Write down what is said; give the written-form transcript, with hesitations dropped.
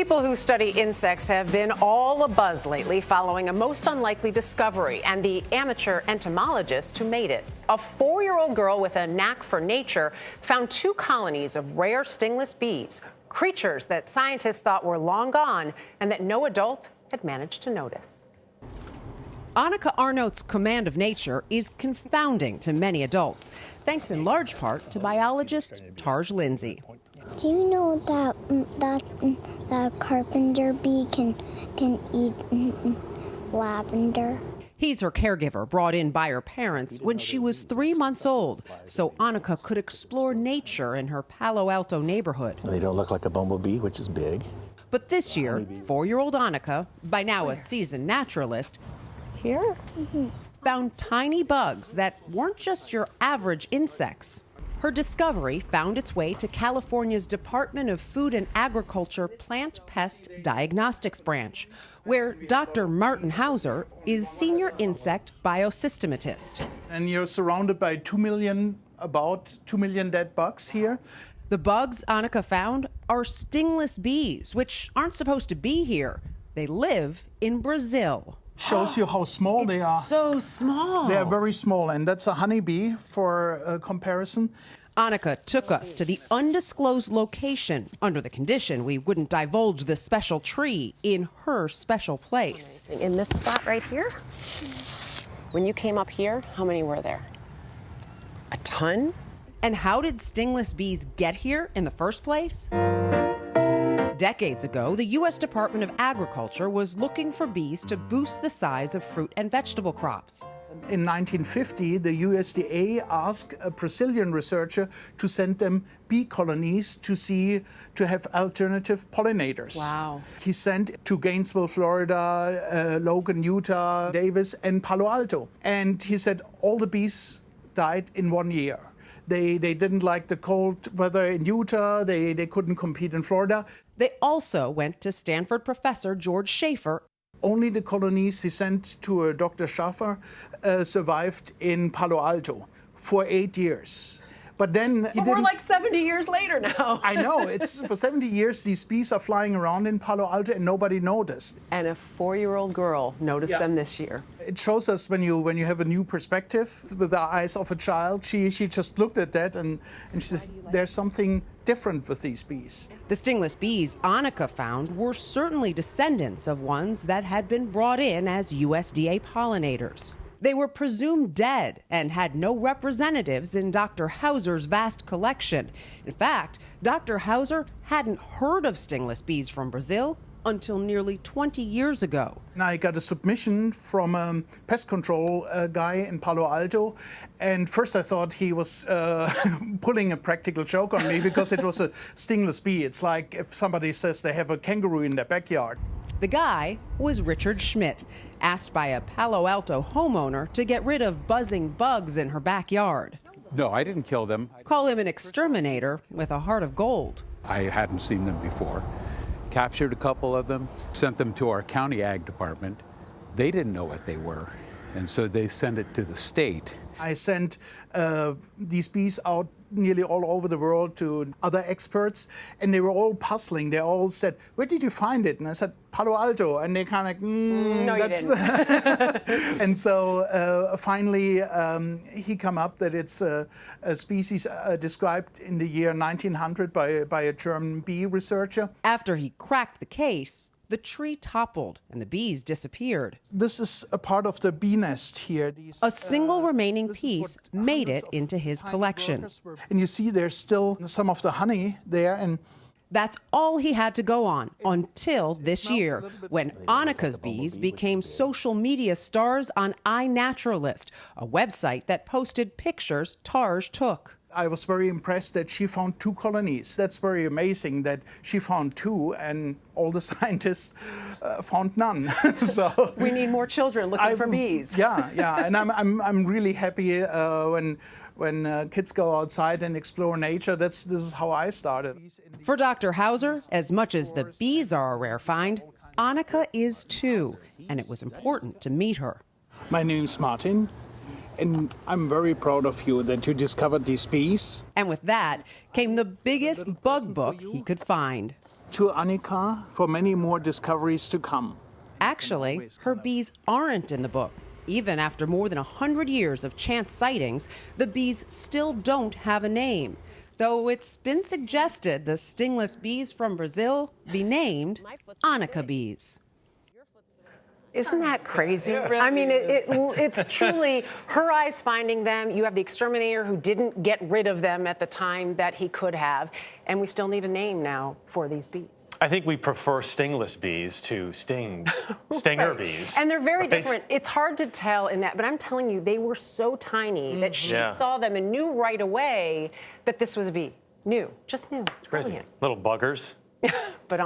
People who study insects have been all abuzz lately following a most unlikely discovery and the amateur entomologist who made it. A 4-year-old girl with a knack for nature found 2 colonies of rare stingless bees, creatures that scientists thought were long gone and that no adult had managed to notice. Annika Arnold's command of nature is confounding to many adults, thanks in large part to biologist Tarj Lindsay. Do you know that that carpenter bee can eat lavender? He's her caregiver, brought in by her parents when she was 3 months old, so Annika could explore nature in her Palo Alto neighborhood. They don't look like a bumblebee, which is big. But this year, 4-year-old Annika, by now a seasoned naturalist, here, found tiny bugs that weren't just your average insects. Her discovery found its way to California's Department of Food and Agriculture Plant Pest Diagnostics Branch, where Dr. Martin Hauser is senior insect biosystematist. And you're surrounded by about 2 million dead bugs here. The bugs Annika found are stingless bees, which aren't supposed to be here. They live in Brazil. Shows you how small they are. So small. They're very small, and that's a honeybee for comparison. Annika took us to the undisclosed location under the condition we wouldn't divulge the special tree in her special place. In this spot right here, when you came up here, how many were there? A ton? And how did stingless bees get here in the first place? Decades ago, the U.S. Department of Agriculture was looking for bees to boost the size of fruit and vegetable crops. In 1950, the USDA asked a Brazilian researcher to send them bee colonies to have alternative pollinators. Wow. He sent to Gainesville, Florida, Logan, Utah, Davis, and Palo Alto. And he said all the bees died in 1 year. They didn't like the cold weather in Utah. They couldn't compete in Florida. They also went to Stanford professor George Schaefer. Only the colonies he sent to Dr. Schaffer survived in Palo Alto for 8 years. But then we're like 70 years later now. I know. It's for 70 years these bees are flying around in Palo Alto and nobody noticed. And a 4-year-old girl noticed them this year. It shows us when you have a new perspective with the eyes of a child. She just looked at that and she says, there's something different with these bees. The stingless bees Annika found were certainly descendants of ones that had been brought in as USDA pollinators. They were presumed dead and had no representatives in Dr. Hauser's vast collection. In fact, Dr. Hauser hadn't heard of stingless bees from Brazil until nearly 20 years ago. And I got a submission from a pest control guy in Palo Alto, and first I thought he was pulling a practical joke on me because it was a stingless bee. It's like if somebody says they have a kangaroo in their backyard. The guy was Richard Schmidt, asked by a Palo Alto homeowner to get rid of buzzing bugs in her backyard. No, I didn't kill them. Call him an exterminator with a heart of gold. I hadn't seen them before. Captured a couple of them, sent them to our county ag department. They didn't know what they were, and so they sent it to the state. I sent these bees out nearly all over the world to other experts, and they were all puzzling. They all said, "Where did you find it?" And I said, "Palo Alto." And they kind of like, no, that's... you didn't. And so finally he came up that it's a species described in the year 1900 by a German bee researcher. After he cracked the case, the tree toppled and the bees disappeared. This is a part of the bee nest here. A single remaining piece made it into his collection. And you see there's still some of the honey there. And that's all he had to go on until this year, when Annika's bees became social media stars on iNaturalist, a website that posted pictures Tarj took. I was very impressed that she found 2 colonies. That's very amazing that she found 2 and all the scientists found none. So we need more children looking for bees. Yeah, and I'm really happy when kids go outside and explore nature. This is how I started. For Dr. Hauser, as much as the bees are a rare find, Annika is too, and it was important to meet her. My name's Martin. And I'm very proud of you that you discovered these bees. And with that came the biggest bug book he could find. to Annika for many more discoveries to come. Actually, her bees aren't in the book. Even after more than 100 years of chance sightings, the bees still don't have a name. Though it's been suggested the stingless bees from Brazil be named Annika bees. Isn't that crazy? I mean, it's truly her eyes finding them. You have the exterminator who didn't get rid of them at the time that he could have. And we still need a name now for these bees. I think we prefer stingless bees to stinger Right. bees. And they're very right? different. It's hard to tell in that, but I'm telling you, they were so tiny that she Yeah. saw them and knew right away that this was a bee. Knew, just knew. It's Crazy. brilliant. Little buggers. But